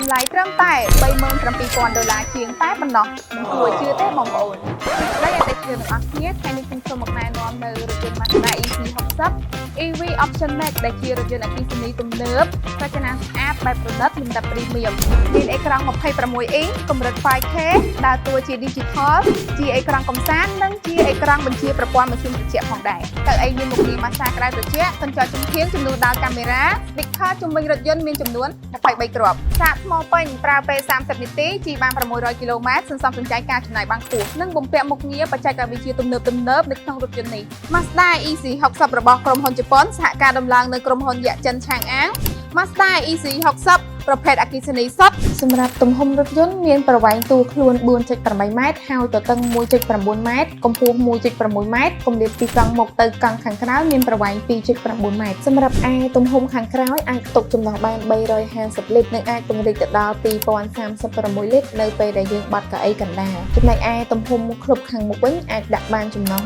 តម្លៃត្រឹមតែ$37,000ជាងតែប៉ុណ្ណោះមិនគួរជឿទេបងប្អូនហើយអតិថិជនទាំងអស់គ្នាថ្ងៃនេះខ្ញុំសូមមកណែនាំនៅរថយន្ត Mazda EC60 EV Option Max ដែលជារថយន្តអគ្គិសនីទំនើបរចនាស្អាតបែបប្រណិតលំដាប់ព្រីមៀមមានអេក្រង់26អ៊ីងកម្រិត 5K ដើរតួជា Digital ជាអេក្រង់កំសាន្តនិងជាអេក្រង់បញ្ជាប្រព័ន្ធម៉ាស៊ីនត្រជាក់ផងដែរកៅអីមានមុខងារ Mazda ក្រៅត្រជាក់កញ្ចក់ជំហានចំនួនដល់កាមេរ៉ា Sticker ជុំវិញរថយន្តមានចំនួន23គ្រាប់សាកថ្មពេញប្រើពេល30នាទីជិះបាន600គីឡូម៉ែត្រសន្សំសំចៃការចំណាយបានខ្ពស់និងបំពាក់មុខងារបច្ចេកវិទ្យាទំនើបនៅក្នុងរថយន្តនេះ Mazda EC60 របស់ក្រុមហ៊ុនជប៉ុនសហការដំឡើងនៅក្រុមហ៊ុនយក្សចិនឆាងអាង Mazda EC60 ប្រភេទអគ្គិសនីសុទ្ធសម្រាប់ទំហំរថយន្តមានប្រវែងតួខ្លួន 4.8 ម៉ែត្រហើយទទឹង 1.9 ម៉ែត្រកម្ពស់ 1.6 ម៉ែត្រគម្លាតពីកង់មុខទៅកង់ខាងក្រោយមានប្រវែង 2.9 ម៉ែត្រសម្រាប់ឯទំហំខាងក្រោយអាចផ្ទុកចំណុះបាន350លីត្រនិងអាចពង្រីកទៅដល់2036លីត្រនៅពេលដែលយើងបត់កៅអីកណ្ដាលចំណែកឯទំហំមុខគ្រប់ខាងមុខវិញអាចដាក់បានចំណុះ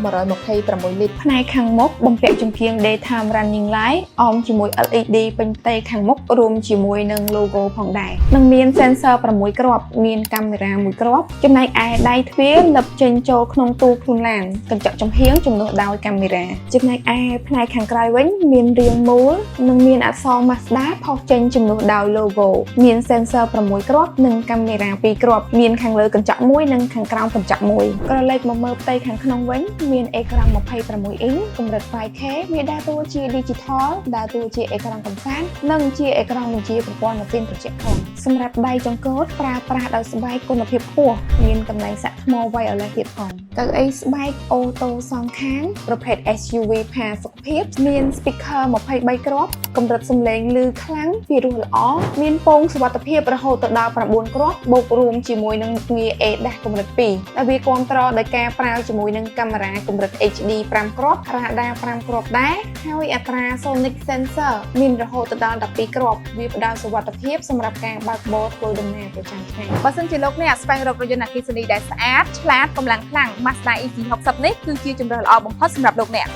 126លីត្រផ្នែកខាងមុខបំពាក់ជំហាន Daytime Running Light អមជាមួយ LED ពេញផ្ទៃខាងមុខរួមជាមួយនឹង logo ផងដែរនឹងមាន sensor 6គ្រាប់មានកាមេរ៉ា1គ្រាប់ចំណែកឯដៃទ្វារលឹបចេញចូលក្នុងទូខ្លួនឡានកញ្ចក់ចំហៀងជំនួសដោយកាមេរ៉ាចំណែកឯផ្នែកខាងក្រោយវិញមានរាងមូលនិងមានអក្សរ Mazda ផុសចេញជំនួសដោយ logo មាន sensor 6គ្រាប់និងកាមេរ៉ា2គ្រាប់មានខាងលើកញ្ចក់1និងខាងក្រោមកញ្ចក់1ក្រឡេកមកមើលផ្ទៃខាងក្នុងវិញមានអេក្រង់26អ៊ីងកម្រិត 5K វាដើរតួជា Digital ដើរតួជាអេក្រង់កំសាន្តនិងជាអេក្រង់បញ្ជាប្រព័ន្ធម៉ាស៊ីនត្រជាក់ផងសម្រាប់ដៃចង្កូតប្រើប្រាស់ដោយស្បែកគុណភាពខ្ពស់មានកន្លែងសាក់ថ្ម Violet ទៀតផងកៅអីស្បែកអូតូសងខាងប្រភេទ SUV ផាសុខភាពមាន speaker 23គ្រាប់កម្រិតសំឡេងឮខ្លាំងពីរោះល្អមានពងសុវត្ថិភាពរហូតទៅដល់9គ្រាប់បូករួមជាមួយនឹងមុខងារ ADAS កម្រិត2ដែលវាគាំទ្រដោយការប្រើជាមួយនឹងកាមេរ៉ាកម្រិត HD 5គ្រាប់ radar 5គ្រាប់ដែរហើយអត្រា Sonic Sensor មានរហូតទៅដល់12គ្រាប់វាផ្ដល់សុវត្ថិភាពសម្រាប់ការបើកបរធ្វើដំណើរប្រចាំថ្ងៃបើសិនជាលោកអ្នកស្វែងរករថយន្តអគ្គិសនីដែលស្អាតឆ្លាតកម្លាំងខ្លាំង Mazda EC60 នេះគឺជាជម្រើសល្អបំផុតសម្រាប់លោកអ្នក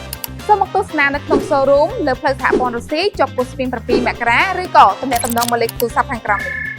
សូមមកទស្សនានៅក្នុង showroom លើផ្លូវសហព័ន្ធរុស្ស៊ីជាប់ពោះស្ពាន7 មករាឬក៏ទំនាក់ទំនងមកលេខទូរស័ព្ទខាងក្រោមនេះ